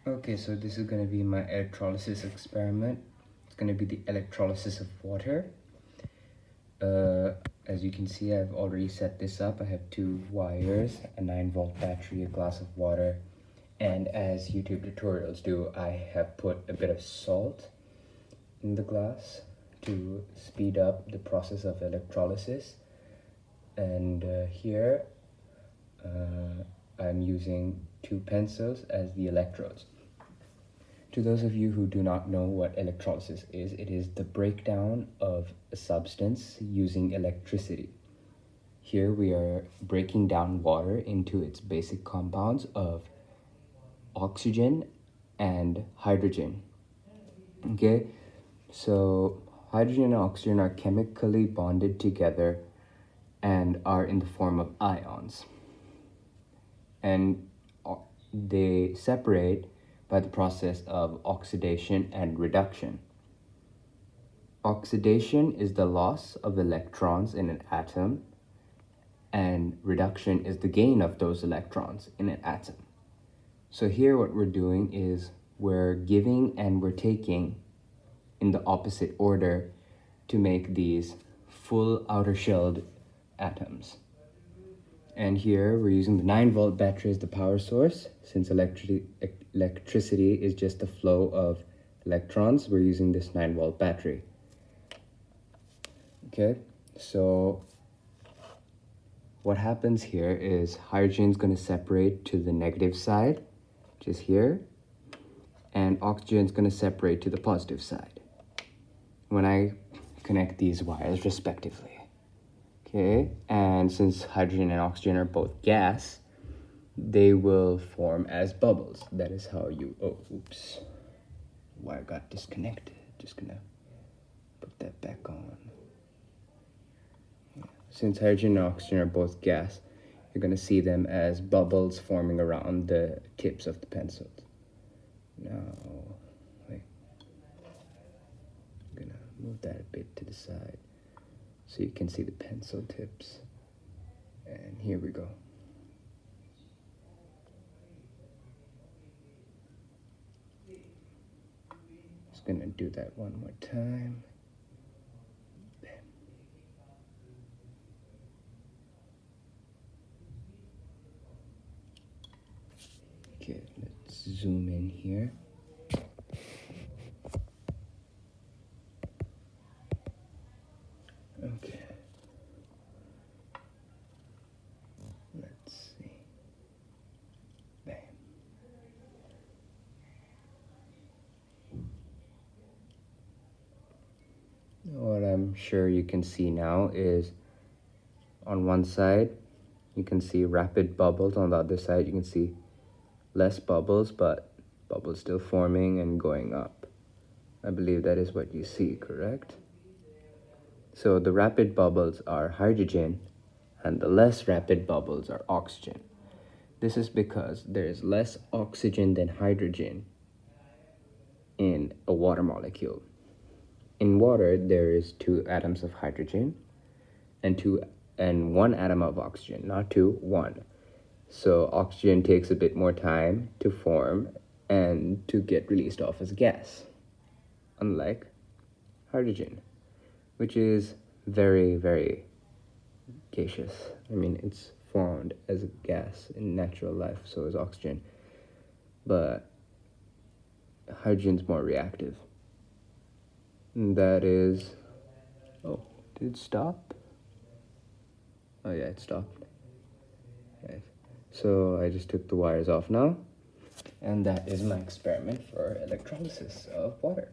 Okay, so this is going to be my electrolysis experiment. It's going to be the electrolysis of water. As you can see, I've already set this up. I have 2 wires, a 9-volt battery, a glass of water, and as YouTube tutorials do, I have put a bit of salt in the glass to speed up the process of electrolysis. And here I'm using 2 pencils as the electrodes. To those of you who do not know what electrolysis is, it is the breakdown of a substance using electricity. Here we are breaking down water into its basic compounds of oxygen and hydrogen. Okay, so hydrogen and oxygen are chemically bonded together and are in the form of ions. And they separate by the process of oxidation and reduction. Oxidation is the loss of electrons in an atom, and reduction is the gain of those electrons in an atom. So here what we're doing is we're giving and we're taking in the opposite order to make these full outer shelled atoms. And here we're using the 9-volt battery as the power source. Since electricity is just the flow of electrons, we're using this 9-volt battery. Okay, so what happens here is hydrogen is going to separate to the negative side, which is here, and oxygen is going to separate to the positive side when I connect these wires respectively. Okay, and since hydrogen and oxygen are both gas, they will form as bubbles. That is how you, oops, wire got disconnected. Just gonna put that back on. Yeah. Since hydrogen and oxygen are both gas, you're gonna see them as bubbles forming around the tips of the pencils. Now, wait, I'm gonna move that a bit to the side so you can see the pencil tips. And here we go. Just gonna do that one more time. Bam. Okay, let's zoom in here. Okay. Let's see. Bam. What I'm sure you can see now is on one side you can see rapid bubbles, on the other side you can see less bubbles, but bubbles still forming and going up. I believe that is what you see, correct? So the rapid bubbles are hydrogen and the less rapid bubbles are oxygen. This is because there is less oxygen than hydrogen in a water molecule. In water, there is 2 atoms of hydrogen and 1 atom of oxygen, not 2, 1. So oxygen takes a bit more time to form and to get released off as gas, unlike hydrogen, which is very, very gaseous. I mean, it's formed as a gas in natural life, so is oxygen. But hydrogen's more reactive. And that is, oh, did it stop? Oh yeah, it stopped. Yes. So I just took the wires off now, and that is my experiment for electrolysis of water.